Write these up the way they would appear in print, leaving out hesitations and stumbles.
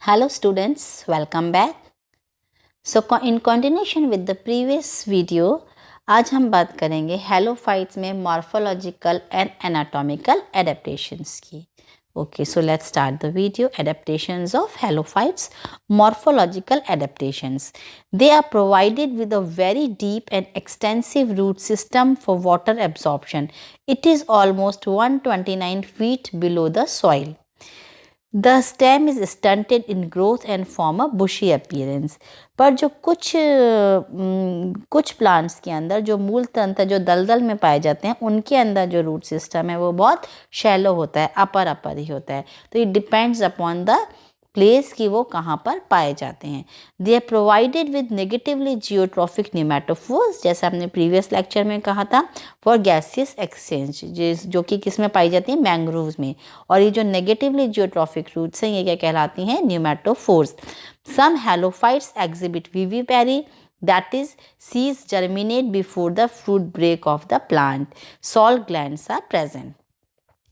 Hello students, welcome back. So in continuation with the previous video, आज हम बात करेंगे हेलोफाइट्स में मॉर्फोलॉजिकल एंड एनाटॉमिकल एडेप्टेशंस की. Okay, so let's start the video. Adaptations of halophytes, morphological adaptations. They are provided with a very deep and extensive root system for water absorption. It is almost 129 feet below the soil. The stem is stunted in growth and form a bushy appearance. पर जो कुछ plants के अंदर जो मूल तंत्र जो दलदल में पाए जाते हैं उनके अंदर जो रूट सिस्टम है वो बहुत शैलो होता है, अपर ही होता है. तो it depends upon the place कि वो कहाँ पर पाए जाते हैं. They are provided with negatively geotropic pneumatophores, जैसे हमने प्रीवियस लेक्चर में कहा था, फॉर गैसियस एक्सचेंज, जो कि किस में पाई जाती है, मैंग्रोव्स में. और ये जो नेगेटिवली जियोट्रॉफिक रूट्स हैं ये क्या कहलाती हैं, pneumatophores. Some halophytes exhibit vivipary, that is seeds germinate before the fruit break of the plant. Salt glands are present.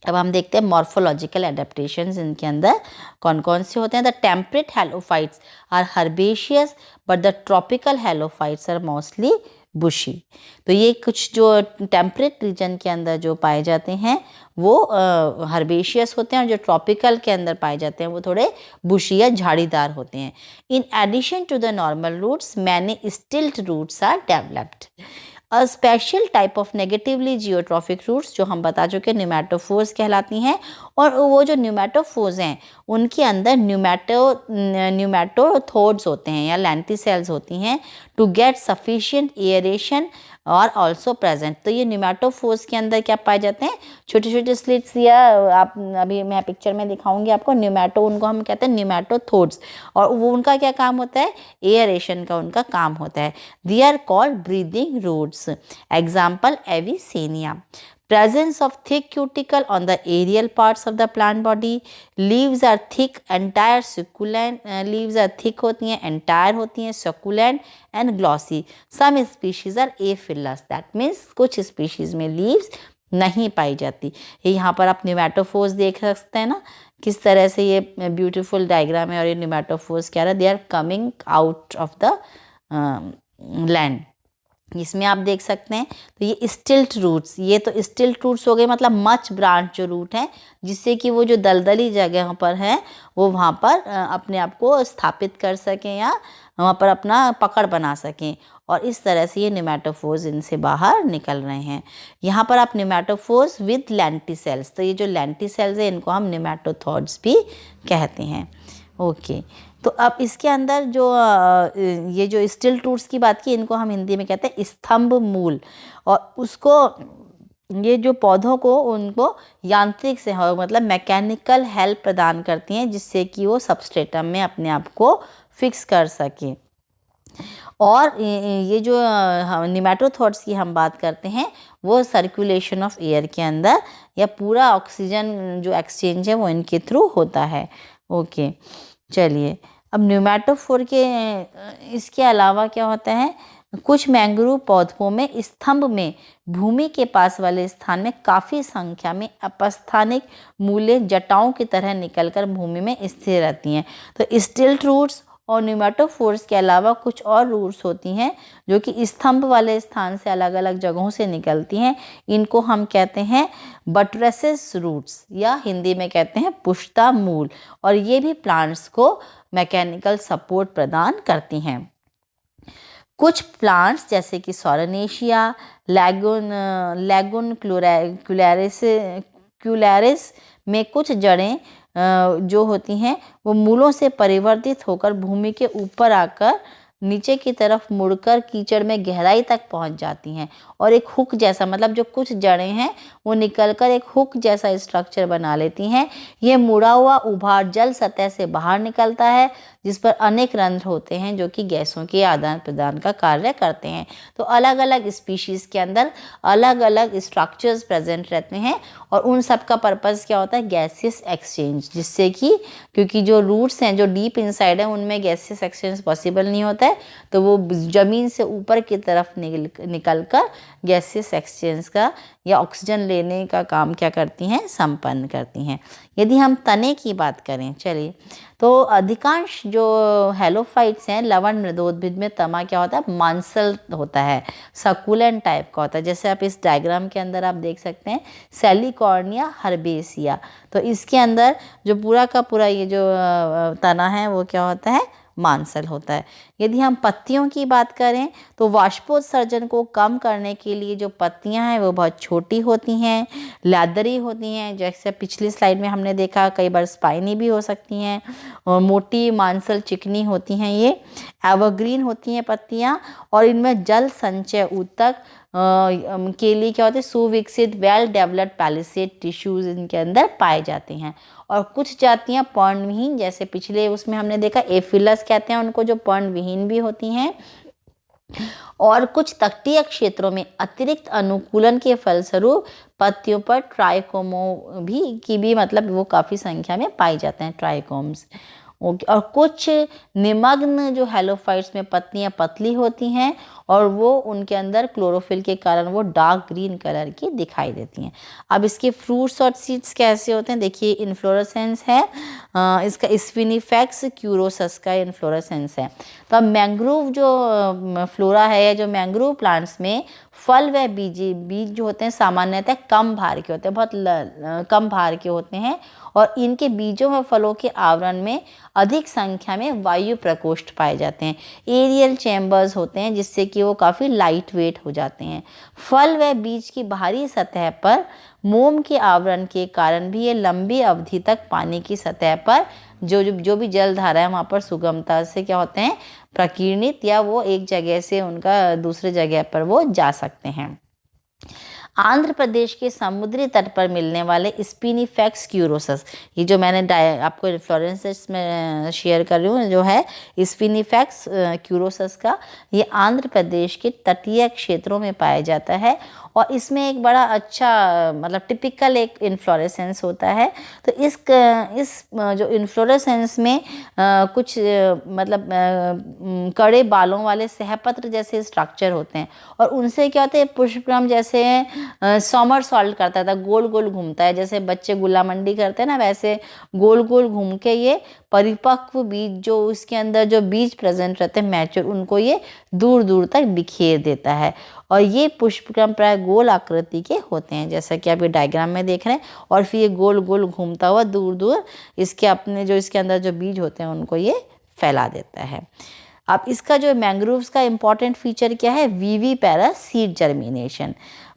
अब हम देखते हैं मॉर्फोलॉजिकल एडेप्टेशंस इनके अंदर कौन कौन से होते हैं. The temperate halophytes are herbaceous but the tropical halophytes are mostly bushy. तो ये कुछ जो टेम्परेट रीजन के अंदर जो पाए जाते हैं वो हर्बेशियस होते हैं और जो ट्रॉपिकल के अंदर पाए जाते हैं वो थोड़े बुशी या झाड़ीदार होते हैं. In addition to the normal roots many stilt roots are developed. A special type of negatively geotropic roots जो हम बता चुके हैं न्यूमेटोफोर्स कहलाती हैं. और वो जो न्यूमेटोफोर्स हैं उनके अंदर न्यूमेटोथोड्स होते हैं या लेंटिसेल्स होती हैं टू गेट सफिशिएंट एयरेशन और ऑल्सो प्रेजेंट. तो ये न्यूमेटोफोर्स के अंदर क्या पाए जाते हैं, छोटे छोटे स्लिट्स, या आप अभी मैं पिक्चर में दिखाऊंगी आपको. न्यूमेटो उनको हम कहते हैं न्यूमेटोथोड्स, और वो उनका क्या काम होता है, एयरेशन का उनका काम होता है. They are called breathing roots. Example Avicennia. Presence of thick cuticle on the aerial parts of the plant body. Leaves are thick, entire succulent. Leaves are thick होती हैं, entire होती हैं, succulent and glossy. Some species are aphillous. That means कुछ species में leaves नहीं पाई जाती. यहाँ पर आप न्यूमेटोफोर्स देख सकते हैं ना, किस तरह से ये ब्यूटीफुल डायग्राम है. और ये न्यूमेटोफोर्स क्या है, they are coming out of the land. इसमें आप देख सकते हैं. तो ये स्टिल्ट रूट्स, ये तो स्टिल्ट रूट्स हो गए, मतलब मच ब्रांच जो रूट हैं जिससे कि वो जो दलदली जगह पर हैं वो वहाँ पर अपने आप को स्थापित कर सकें या वहाँ पर अपना पकड़ बना सकें. और इस तरह से ये न्यूमेटोफोर्स इनसे बाहर निकल रहे हैं. यहाँ पर आप न्यूमेटोफोर्स विद लेंटिसेल्स, तो ये जो लेंटिसेल्स है इनको हम न्यूमेटोथोड्स भी कहते हैं. ओके. तो अब इसके अंदर जो ये जो स्टिल्ट रूट्स की बात की, इनको हम हिंदी में कहते हैं स्तंभ मूल. और उसको ये जो पौधों को उनको यांत्रिक से मतलब मैकेनिकल हेल्प प्रदान करती हैं जिससे कि वो सबस्ट्रेटम में अपने आप को फिक्स कर सकें. और ये जो निमेटोथोड्स की हम बात करते हैं वो सर्कुलेशन ऑफ एयर के अंदर या पूरा ऑक्सीजन जो एक्सचेंज है वो इनके थ्रू होता है. ओके. चलिए, अब न्यूमेटोफोर के इसके अलावा क्या होता है, कुछ मैंग्रोव पौधों में स्तंभ में भूमि के पास वाले स्थान में काफ़ी संख्या में अपस्थानिक मूलें जटाओं की तरह निकलकर भूमि में स्थिर रहती हैं. तो स्टिल्ट रूट्स और न्यूमेटोफोर्स के अलावा कुछ और रूट्स होती हैं जो कि स्तंभ वाले स्थान से अलग अलग जगहों से निकलती हैं. इनको हम कहते हैं बटरेसेस रूट्स या हिंदी में कहते हैं पुष्ता मूल. और ये भी प्लांट्स को मैकेनिकल सपोर्ट प्रदान करती हैं. कुछ प्लांट्स जैसे कि सोरानेशिया, लैगून क्यूलैरिस में कुछ जड़ें जो होती हैं वो मूलों से परिवर्तित होकर भूमि के ऊपर आकर नीचे की तरफ मुड़कर कीचड़ में गहराई तक पहुंच जाती हैं. और एक हुक जैसा, मतलब जो कुछ जड़ें हैं वो निकलकर एक हुक जैसा स्ट्रक्चर बना लेती हैं. ये मुड़ा हुआ उभार जल सतह से बाहर निकलता है जिस पर अनेक रंध्र होते हैं जो कि गैसों के आदान प्रदान का कार्य करते हैं. तो अलग अलग स्पीशीज़ के अंदर अलग अलग स्ट्रक्चर्स प्रेजेंट रहते हैं और उन सब का पर्पज़ क्या होता है, गैसियस एक्सचेंज. जिससे कि क्योंकि जो रूट्स हैं जो डीप इनसाइड है उनमें गैसियस एक्सचेंज पॉसिबल नहीं होता है, तो वो ज़मीन से ऊपर की तरफ निकल कर गैसियस एक्सचेंज का या ऑक्सीजन लेने का काम क्या करती हैं, संपन्न करती हैं। यदि हम तने की बात करें, चलिए, तो अधिकांश जो हेलोफाइट्स हैं, लवण मृदोद्भिद में तना क्या होता है, मांसल होता है, सकुलेंट टाइप का होता है। जैसे आप इस डायग्राम के अंदर आप देख सकते हैं सेलिकॉर्निया हर्बेसिया, तो इसके अंदर जो पूरा का पूरा ये जो तना है वो क्या होता है, मांसल होता है। यदि हम पत्तियों की बात करें तो वाष्पोत्सर्जन को कम करने के लिए जो पत्तियां हैं वो बहुत छोटी होती हैं, लैदरी होती हैं, जैसे पिछली स्लाइड में हमने देखा, कई बार स्पाइनी भी हो सकती हैं, और मोटी मांसल चिकनी होती हैं। ये एवरग्रीन होती हैं पत्तियां, और इनमें जल संचय ऊतक के लिए क्या होते हैं, सुविकसित वेल डेवलप्ड पैलिसेड टिश्यूज इनके अंदर पाए जाते हैं। और कुछ जातियां पर्णविहीन, जैसे पिछले उसमें हमने देखा एफिलस कहते हैं उनको, जो पर्णविहीन भी होती हैं। और कुछ तटीय क्षेत्रों में अतिरिक्त अनुकूलन के फलस्वरूप पत्तियों पर ट्राइकोमो की भी मतलब वो काफ़ी संख्या में पाई जाते हैं, ट्राइकोम्स। और कुछ निमग्न जो हेलोफाइट्स में पत्तियां पतली होती हैं और वो उनके अंदर क्लोरोफिल के कारण वो डार्क ग्रीन कलर की दिखाई देती हैं। अब इसके फ्रूट्स और सीड्स कैसे होते हैं, देखिए इन्फ्लोरेसेंस है, इसका स्फिनिफेक्स क्यूरोसस का इन्फ्लोरेसेंस है। तो अब मैंग्रोव जो फ्लोरा है या जो मैंग्रोव प्लांट्स में फल व बीज जो होते हैं सामान्यतः कम भार के होते हैं, बहुत कम भार के होते हैं, और इनके बीजों व फलों के आवरण में अधिक संख्या में वायु प्रकोष्ठ पाए जाते हैं, एरियल चैम्बर्स होते हैं, जिससे कि वो काफ़ी लाइट वेट हो जाते हैं। फल व बीज की बाहरी सतह पर मोम के आवरण के कारण भी ये लंबी अवधि तक पानी की सतह पर जो भी जल धारा है वहाँ पर सुगमता से क्या होते हैं, प्रकीर्णित, या वो एक जगह से उनका दूसरे जगह पर वो जा सकते हैं। आंध्र प्रदेश के समुद्री तट पर मिलने वाले स्पिनिफेक्स क्यूरोसस, ये जो मैंने आपको इन्फ्लोरेसेंस में शेयर कर रही हूँ जो है स्पिनिफेक्स क्यूरोसस का, ये आंध्र प्रदेश के तटीय क्षेत्रों में पाया जाता है, और इसमें एक बड़ा अच्छा मतलब टिपिकल एक इन्फ्लोरेसेंस होता है। तो इस जो इन्फ्लोरेसेंस में कुछ मतलब कड़े बालों वाले सहपत्र जैसे स्ट्रक्चर होते हैं, और उनसे क्या होता है, पुष्पक्रम जैसे समर सॉल्ट करता था, गोल गोल घूमता है, जैसे बच्चे गुल्लामंडी करते हैं ना, वैसे गोल गोल घूम के ये परिपक्व बीज जो उसके अंदर जो बीज प्रेजेंट रहते हैं मैच्योर, उनको ये दूर दूर तक बिखेर देता है। और ये पुष्पक्रम प्राय गोल आकृति के होते हैं, जैसा कि आप ये डायग्राम में देख रहे हैं, और फिर ये गोल गोल घूमता हुआ दूर दूर इसके अपने जो इसके अंदर जो बीज होते हैं उनको ये फैला देता है। अब इसका जो मैंग्रोव्स का इम्पॉर्टेंट फीचर क्या है, विविपेरस सीड जर्मिनेशन,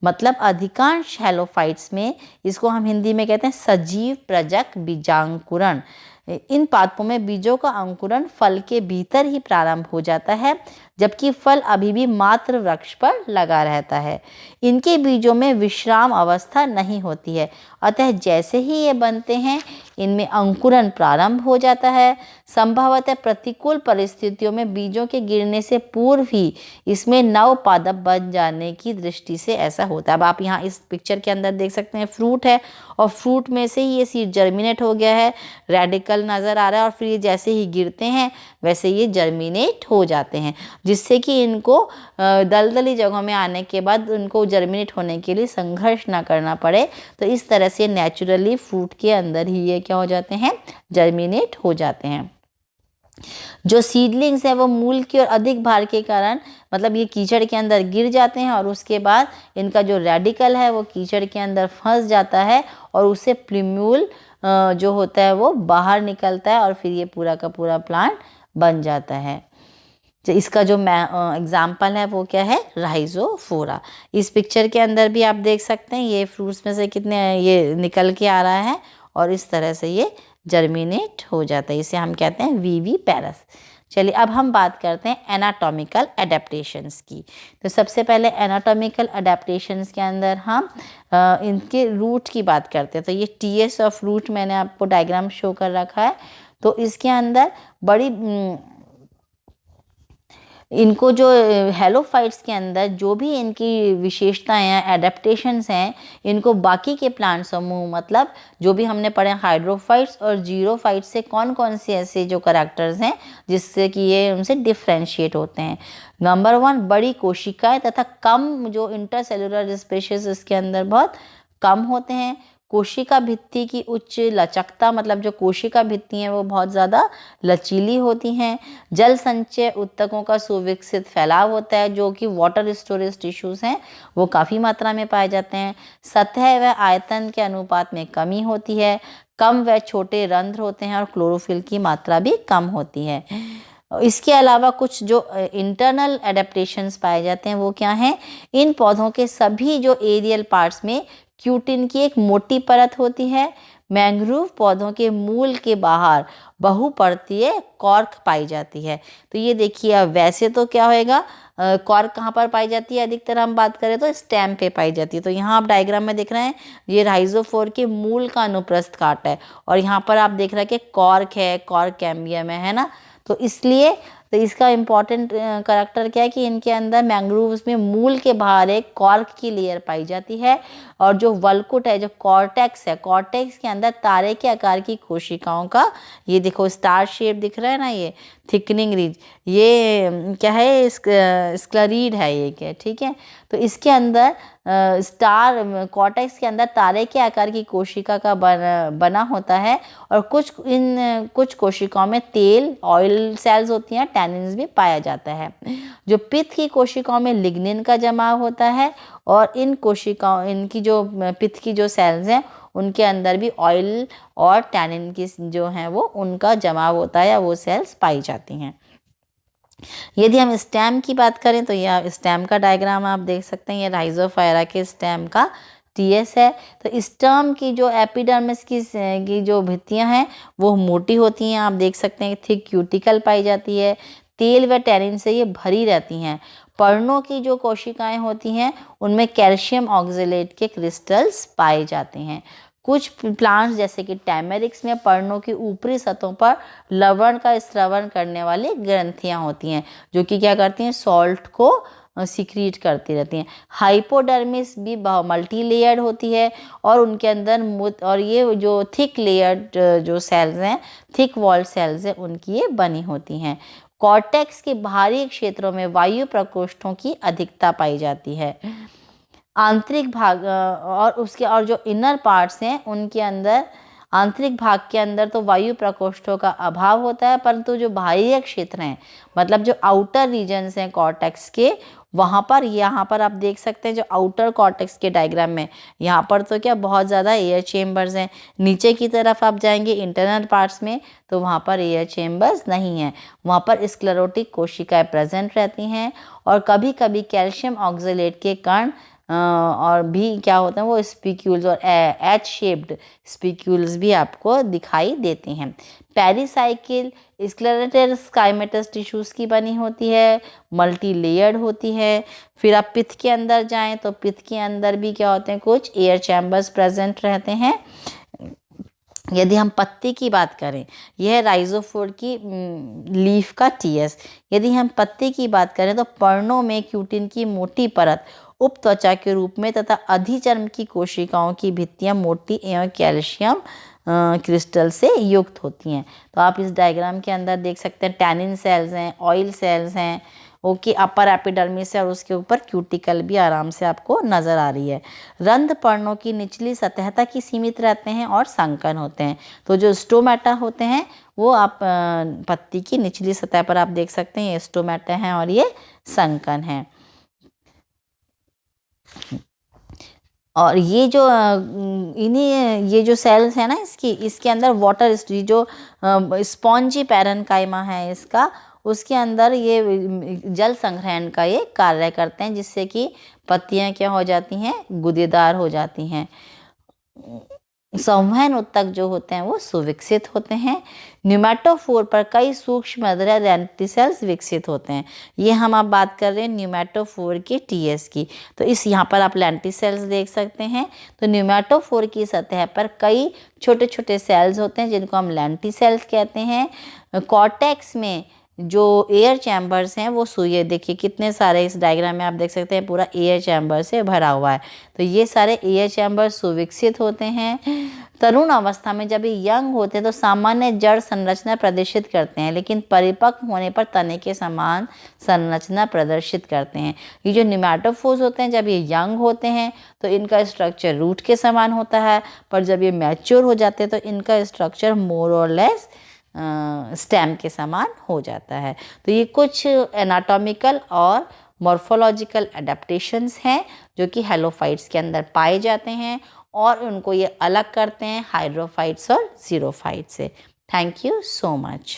मतलब अधिकांश हेलोफाइट्स में इसको हम हिंदी में कहते हैं सजीव प्रजक बीजांकुरण। इन पादपों में बीजों का अंकुरण फल के भीतर ही प्रारंभ हो जाता है, जबकि फल अभी भी मात्र वृक्ष पर लगा रहता है। इनके बीजों में विश्राम अवस्था नहीं होती है, अतः जैसे ही ये बनते हैं इनमें अंकुरण प्रारंभ हो जाता है। संभवतः प्रतिकूल परिस्थितियों में बीजों के गिरने से पूर्व ही इसमें नव पादप बन जाने की दृष्टि से ऐसा होता है। अब आप यहाँ इस पिक्चर के अंदर देख सकते हैं फ्रूट है, और फ्रूट में से ही ये सीड जर्मिनेट हो गया है, रेडिकल नज़र आ रहा है, और फिर ये जैसे ही गिरते हैं वैसे ये जर्मिनेट हो जाते हैं, जिससे कि इनको दलदली जगहों में आने के बाद उनको जर्मिनेट होने के लिए संघर्ष ना करना पड़े। तो इस तरह से नेचुरली फ्रूट के अंदर ही ये क्या हो जाते हैं, जर्मिनेट हो जाते हैं। जो सीडलिंग्स हैं वो मूल की और अधिक भार के कारण मतलब ये कीचड़ के अंदर गिर जाते हैं, और उसके बाद इनका जो रेडिकल है वो कीचड़ के अंदर फंस जाता है, और उससे प्ल्यूम्यूल जो होता है वो बाहर निकलता है, और फिर ये पूरा का पूरा प्लांट बन जाता है। तो इसका जो एग्जाम्पल है वो क्या है, राइजोफोरा। इस पिक्चर के अंदर भी आप देख सकते हैं ये फ्रूट्स में से कितने ये निकल के आ रहा है, और इस तरह से ये जर्मिनेट हो जाता है, इसे हम कहते हैं विविपेरस। चलिए अब हम बात करते हैं एनाटॉमिकल एडेप्टेशंस की। तो सबसे पहले एनाटॉमिकल एडेप्टेशंस के अंदर हम इनके रूट की बात करते हैं। तो ये टीएस ऑफ रूट मैंने आपको डायग्राम शो कर रखा है। तो इसके अंदर बड़ी इनको जो हेलोफाइट्स के अंदर जो भी इनकी विशेषताएं हैं, एडेप्टेशंस हैं, इनको बाकी के प्लांट समूह मतलब जो भी हमने पढ़े हाइड्रोफाइट्स और जीरोफाइट्स से कौन कौन से ऐसे जो करैक्टर्स हैं जिससे कि ये उनसे डिफ्रेंशिएट होते हैं। नंबर 1, बड़ी कोशिकाएं तथा कम जो इंटरसेलुलर स्पेसीज इसके अंदर बहुत कम होते हैं। कोशिका भित्ति की उच्च लचकता मतलब जो कोशिका भित्ति हैं वो बहुत ज़्यादा लचीली होती हैं। जल संचय ऊतकों का सुविकसित फैलाव होता है, जो कि वाटर स्टोरेज टिश्यूज़ हैं वो काफ़ी मात्रा में पाए जाते हैं। सतह व आयतन के अनुपात में कमी होती है। कम व छोटे रंध्र होते हैं और क्लोरोफिल की मात्रा भी कम होती है। इसके अलावा कुछ जो इंटरनल एडेप्टेशंस पाए जाते हैं वो क्या हैं, इन पौधों के सभी जो एरियल पार्ट्स में क्यूटिन की एक मोटी परत होती है। मैंग्रोव पौधों के मूल के बाहर बहुपर्तीय कॉर्क पाई जाती है। तो ये देखिए, अब वैसे तो क्या होएगा, कॉर्क कहाँ पर पाई जाती है, अधिकतर हम बात करें तो स्टेम पे पाई जाती है। तो यहाँ आप डायग्राम में देख रहे हैं ये राइजोफोर के मूल का अनुप्रस्थ काट है और यहाँ पर आप देख रहे हैं कि कॉर्क है, कॉर्क कैम्बियम है ना। तो इसलिए तो इसका इम्पॉर्टेंट करैक्टर क्या है कि इनके अंदर मैंग्रोव्स में मूल के बाहर एक कॉर्क की लेयर पाई जाती है और जो वल्कुट है, जो कॉर्टेक्स है, कॉर्टेक्स के अंदर तारे के आकार की कोशिकाओं का, ये देखो स्टार शेप दिख रहा है ना, ये थिकनिंग रिज, ये क्या है, स्क्लेरीड है ये, क्या ठीक है। तो इसके अंदर स्टार कॉर्टेक्स के अंदर तारे के आकार की कोशिका का बना होता है और कुछ कोशिकाओं में तेल ऑयल सेल्स होती हैं, टैनिन्स भी पाया जाता है। जो पित्त की कोशिकाओं में लिग्निन का जमाव होता है और इनकी जो पित्त की जो सेल्स हैं उनके अंदर भी ऑयल और टैनिन की जो हैं वो उनका जमाव होता है या वो सेल्स पाई जाती हैं। यदि हम स्टेम की बात करें तो यह स्टेम का डायग्राम आप देख सकते हैं, ये राइजोफायरा के स्टेम का टीएस है। तो स्टेम की जो एपिडर्मिस की जो भित्तियां हैं वो मोटी होती हैं, आप देख सकते हैं थिक क्यूटिकल पाई जाती है। तेल व टैनिन से ये भरी रहती हैं। पर्णों की जो कोशिकाएं होती हैं उनमें कैल्शियम ऑक्जेलेट के क्रिस्टल्स पाए जाते हैं। कुछ प्लांट्स जैसे कि टैमेरिक्स में पर्णों की ऊपरी सतहों पर लवण का स्रवण करने वाली ग्रंथियां होती हैं जो कि क्या करती हैं, सॉल्ट को सिक्रीट करती रहती हैं। हाइपोडर्मिस भी मल्टी लेयर्ड होती है और उनके अंदर और ये जो थिक लेयर्ड जो सेल्स हैं, थिक वॉल सेल्स हैं, उनकी ये बनी होती हैं। कॉर्टेक्स के बाहरी क्षेत्रों में वायु प्रकोष्ठों की अधिकता पाई जाती है। आंतरिक भाग और जो इनर पार्ट्स हैं उनके अंदर, आंतरिक भाग के अंदर तो वायु प्रकोष्ठों का अभाव होता है, परंतु जो बाह्य क्षेत्र हैं मतलब जो आउटर रीजन्स हैं कॉर्टेक्स के, वहाँ पर यहाँ पर आप देख सकते हैं जो आउटर कॉर्टेक्स के डायग्राम में यहाँ पर तो क्या बहुत ज़्यादा एयर चेम्बर्स हैं। नीचे की तरफ आप जाएंगे इंटरनल पार्ट्स में तो वहाँ पर एयर चेम्बर्स नहीं हैं, वहाँ पर स्क्लेरोटिक कोशिकाएं प्रेजेंट रहती हैं और कभी कभी कैल्शियम ऑक्जेलेट के कण और भी क्या होते हैं वो स्पिक्यूल्स और एच शेप्ड स्पिक्यूल्स भी आपको दिखाई देते हैं। पेरिसाइकिल स्क्लेरेटेड स्काइमेटस टिश्यूज़ की बनी होती है, मल्टी लेयर्ड होती है। फिर आप पित्त के अंदर जाएं तो पित्त के अंदर भी क्या होते हैं, कुछ एयर चैम्बर्स प्रेजेंट रहते हैं। यदि हम पत्ती की बात करें, यह राइजोफोर की लीफ का टीएस। यदि हम पत्ती की बात करें तो पर्णों में क्यूटिन की मोटी परत उपत्वचा के रूप में तथा अधिचर्म की कोशिकाओं की भित्तियां मोटी एवं कैल्शियम क्रिस्टल से युक्त होती हैं। तो आप इस डायग्राम के अंदर देख सकते हैं टैनिन सेल्स हैं, ऑयल सेल्स हैं, ओके, अपर एपिडर्मिस है और उसके ऊपर क्यूटिकल भी आराम से आपको नज़र आ रही है। रंध्र पर्णों की निचली सतह तक ही सीमित रहते हैं और संकन होते हैं। तो जो स्टोमेटा होते हैं वो आप पत्ती की निचली सतह पर आप देख सकते हैं, ये स्टोमेटा हैं और ये संकन हैं। और ये जो ये जो सेल्स है ना इसके अंदर वाटर जो स्पॉन्जी पैरेन्काइमा है इसका, उसके अंदर ये जल संग्रहण का ये कार्य करते हैं जिससे कि पत्तियां क्या हो जाती हैं, गुदेदार हो जाती हैं। संवहन ऊतक जो होते हैं वो सुविकसित होते हैं। न्यूमेटोफोर पर कई सूक्ष्म लेंटिसेल्स विकसित होते हैं। ये हम आप बात कर रहे हैं न्यूमेटोफोर के टीएस की। तो इस यहाँ पर आप लेंटिसेल्स देख सकते हैं। तो न्यूमेटोफोर की सतह पर कई छोटे छोटे सेल्स होते हैं जिनको हम लेंटिसेल्स कहते हैं। कॉर्टेक्स में जो एयर चैम्बर्स हैं वो ये देखिए कितने सारे इस डायग्राम में आप देख सकते हैं, पूरा एयर चैम्बर से भरा हुआ है। तो ये सारे एयर चैम्बर सुविकसित होते हैं। तरुण अवस्था में जब ये यंग होते हैं तो सामान्य जड़ संरचना प्रदर्शित करते हैं, लेकिन परिपक्व होने पर तने के समान संरचना प्रदर्शित करते हैं। ये जो निमेटोफोर्स होते हैं जब ये यंग होते हैं तो इनका स्ट्रक्चर रूट के समान होता है, पर जब ये मैच्योर हो जाते हैं तो इनका स्ट्रक्चर मोर और लेस स्टेम के समान हो जाता है। तो ये कुछ एनाटॉमिकल और मॉर्फोलॉजिकल एडेप्टेशंस हैं जो कि हेलोफाइट्स के अंदर पाए जाते हैं और उनको ये अलग करते हैं हाइड्रोफाइट्स और ज़ीरोफाइट्स से। Thank you so much.